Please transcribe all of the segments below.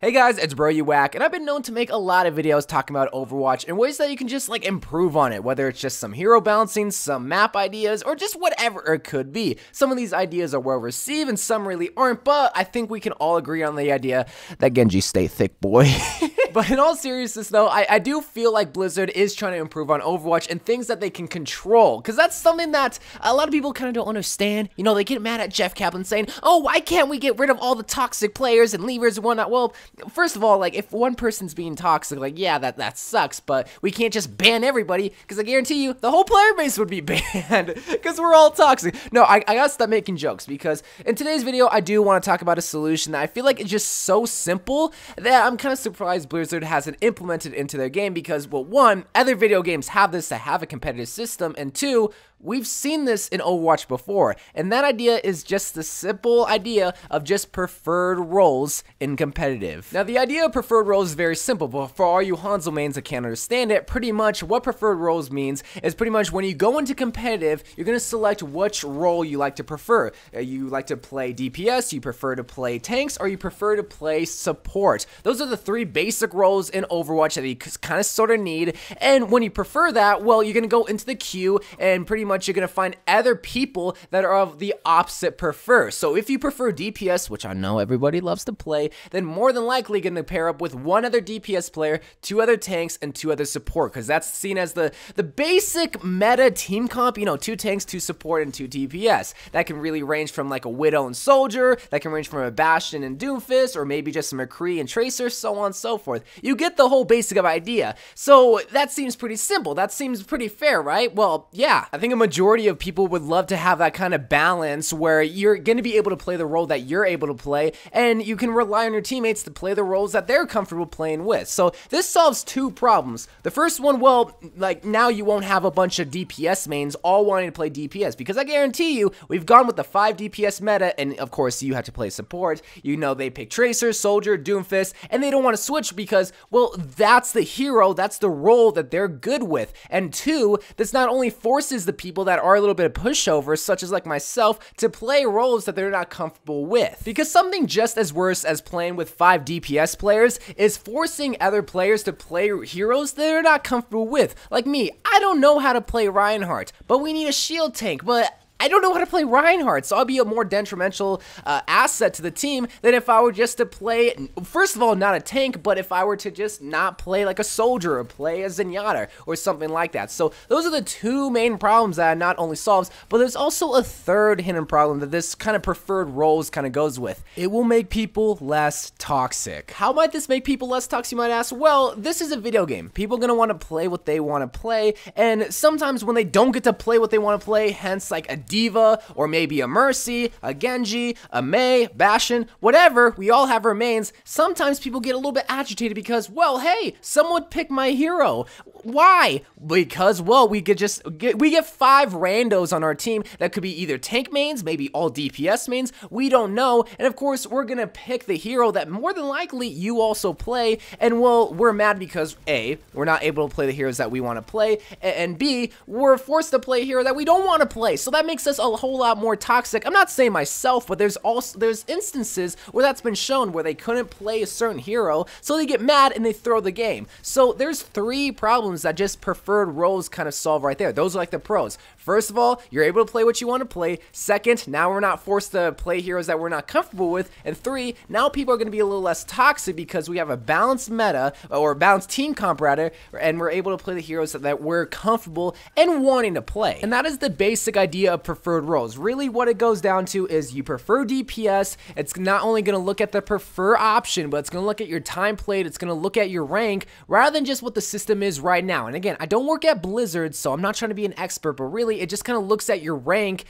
Hey guys, it's Bro You Whack, and I've been known to make a lot of videos talking about Overwatch and ways that you can just improve on it, whether it's just some hero balancing, some map ideas, or just whatever it could be. Some of these ideas are well received and some really aren't, but I think we can all agree on the idea that Genji stay thick, boy. But in all seriousness though, I do feel like Blizzard is trying to improve on Overwatch and things that they can control, because that's something that a lot of people kind of don't understand. You know, they get mad at Jeff Kaplan saying, oh, why can't we get rid of all the toxic players and leavers and whatnot? Well, first of all, if one person's being toxic, yeah, that sucks, but we can't just ban everybody, because I guarantee you, the whole player base would be banned, because we're all toxic. No, I gotta stop making jokes, because in today's video, I do want to talk about a solution that I feel like is just so simple that I'm kind of surprised Blizzard hasn't implemented into their game, because, well, one, other video games have this to have a competitive system, and two, we've seen this in Overwatch before, and that idea is just the simple idea of just preferred roles in competitive. Now, the idea of preferred roles is very simple, but for all you Hanzo mains that can't understand it, pretty much what preferred roles means is pretty much when you go into competitive, you're going to select which role you like to prefer. You like to play DPS, you prefer to play tanks, or you prefer to play support. Those are the three basic roles in Overwatch that you kind of sort of need, and when you prefer that, well, you're going to go into the queue, and pretty much you're going to find other people that are of the opposite prefer. So if you prefer DPS, which I know everybody loves to play, then more than likely going to pair up with one other DPS player, two other tanks, and two other support, because that's seen as the basic meta team comp, you know, two tanks, two support, and two DPS. That can really range from a Widow and Soldier, that can range from a Bastion and Doomfist, or maybe just a McCree and Tracer, so on and so forth. You get the whole basic of idea. So that seems pretty simple. That seems pretty fair, right? Well, yeah, I think a majority of people would love to have that kind of balance where you're going to be able to play the role that you're able to play, and you can rely on your teammates to play the roles that they're comfortable playing with. So this solves two problems. The first one, well, now you won't have a bunch of DPS mains all wanting to play DPS, because I guarantee you, we've gone with the 5 DPS meta, and of course you have to play support. You know, they pick Tracer, Soldier, Doomfist, and they don't want to switch because, well, that's the hero, that's the role that they're good with. And two, this not only forces the people that are a little bit of pushovers, such as myself, to play roles that they're not comfortable with. Because something just as worse as playing with 5 DPS players is forcing other players to play heroes that they're not comfortable with. Like me, I don't know how to play Reinhardt, but we need a shield tank, but I don't know how to play Reinhardt, so I'll be a more detrimental asset to the team than if I were just to play, first of all, not a tank, but if I were to just not play like a soldier or play a Zenyatta or something like that. So those are the two main problems that it not only solves, but there's also a third hidden problem that this kind of preferred roles kind of goes with. It will make people less toxic. How might this make people less toxic, you might ask? Well, this is a video game. People are going to want to play what they want to play, and sometimes when they don't get to play what they want to play, hence a Diva, or maybe a Mercy, a Genji, a Mei, Bastion, whatever, we all have our mains. Sometimes people get a little bit agitated because, well, hey, someone picked my hero. Why? Because, well, we get 5 randos on our team that could be either tank mains, maybe all DPS mains, we don't know, and of course, we're gonna pick the hero that more than likely you also play, and well, we're mad because A, we're not able to play the heroes that we want to play, and B, we're forced to play a hero that we don't want to play, so that makes us a whole lot more toxic. I'm not saying myself, but there's instances where that's been shown where they couldn't play a certain hero, so they get mad and they throw the game. So there's 3 problems that just preferred roles kind of solve right there. Those are the pros. First of all, you're able to play what you want to play. Second, now we're not forced to play heroes that we're not comfortable with. And 3, now people are going to be a little less toxic because we have a balanced meta, or balanced team comp rather, and we're able to play the heroes that we're comfortable and wanting to play. And that is the basic idea of preferred roles. Really what it goes down to is you prefer DPS. It's not only going to look at the prefer option, but it's going to look at your time played, it's going to look at your rank, rather than just what the system is right now. And again, I don't work at Blizzard, so I'm not trying to be an expert, but really it just kind of looks at your rank,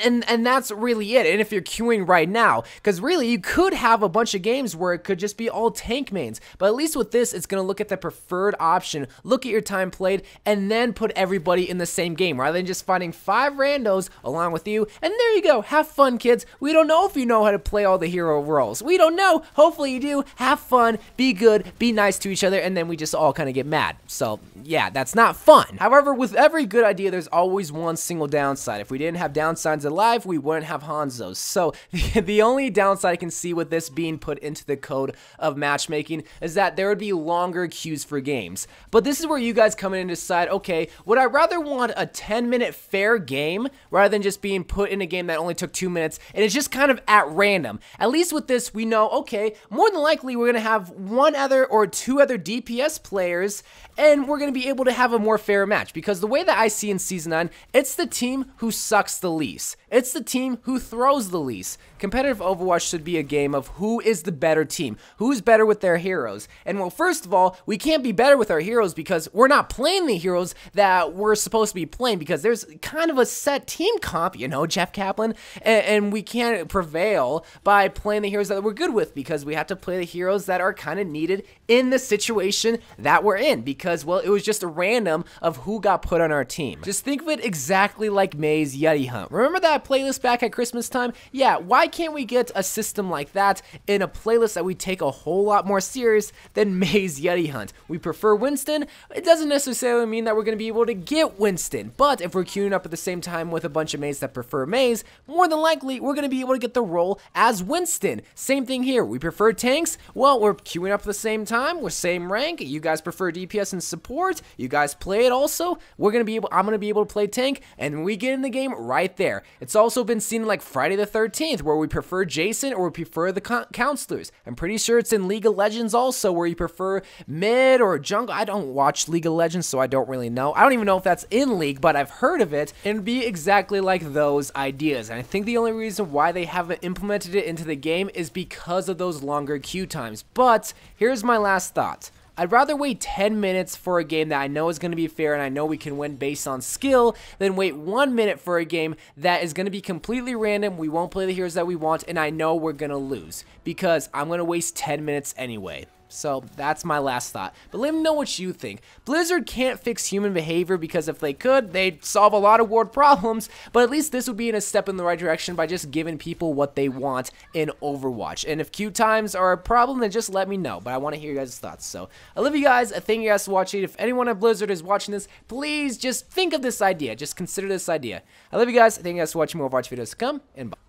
and that's really it. And if you're queuing right now, because really you could have a bunch of games where it could just be all tank mains, but at least with this, it's going to look at the preferred option, look at your time played, and then put everybody in the same game, rather than just finding 5 randos along with you. And there you go, have fun, kids. We don't know if you know how to play all the hero roles. We don't know. Hopefully you do. Have fun, be good, be nice to each other, and then we just all kind of get mad. So yeah, that's not fun. However, with every good idea, there's always one single downside. If we didn't have downside, downsides alive, we wouldn't have Hanzos. So the only downside I can see with this being put into the code of matchmaking is that there would be longer queues for games. But this is where you guys come in and decide, okay, would I rather want a 10-minute fair game rather than just being put in a game that only took 2 minutes and it's just kind of at random? At least with this, we know, okay, more than likely we're going to have one other or two other DPS players, and we're going to be able to have a more fair match, because the way that I see in Season 9, it's the team who sucks the least. It's the team who throws the least. Competitive Overwatch should be a game of who is the better team, who's better with their heroes. And well, first of all, we can't be better with our heroes because we're not playing the heroes that we're supposed to be playing, because there's kind of a set team comp, you know, Jeff Kaplan, and we can't prevail by playing the heroes that we're good with, because we have to play the heroes that are kind of needed in the situation that we're in, because, well, it was just a random of who got put on our team. Just think of it exactly like May's Yeti Hunt. Remember that playlist back at Christmas time? Yeah, why can't we get a system like that in a playlist that we take a whole lot more serious than May's Yeti Hunt? We prefer Winston. It doesn't necessarily mean that we're going to be able to get Winston, but if we're queuing up at the same time with a bunch of Mays that prefer Mays, more than likely we're going to be able to get the role as Winston. Same thing here. We prefer tanks. Well, we're queuing up at the same time. We're same rank. You guys prefer DPS and support. You guys play it also. I'm going to be able to play tank, and we get in the game right there. It's also been seen like Friday the 13th, where we prefer Jason or we prefer the counselors. I'm pretty sure it's in League of Legends also, where you prefer mid or jungle. I don't watch League of Legends, so I don't really know. I don't even know if that's in League, but I've heard of it, and it'd be exactly like those ideas. And I think the only reason why they haven't implemented it into the game is because of those longer queue times. But here's my last thought. I'd rather wait 10 minutes for a game that I know is going to be fair and I know we can win based on skill than wait 1 minute for a game that is going to be completely random, we won't play the heroes that we want, and I know we're going to lose, because I'm going to waste 10 minutes anyway. So that's my last thought. But let me know what you think. Blizzard can't fix human behavior, because if they could, they'd solve a lot of world problems. But at least this would be in a step in the right direction by just giving people what they want in Overwatch. And if queue times are a problem, then just let me know. But I want to hear your guys' thoughts. So I love you guys. I thank you guys for watching. If anyone at Blizzard is watching this, please just think of this idea. Just consider this idea. I love you guys. I thank you guys for watching more Overwatch videos to come. And bye.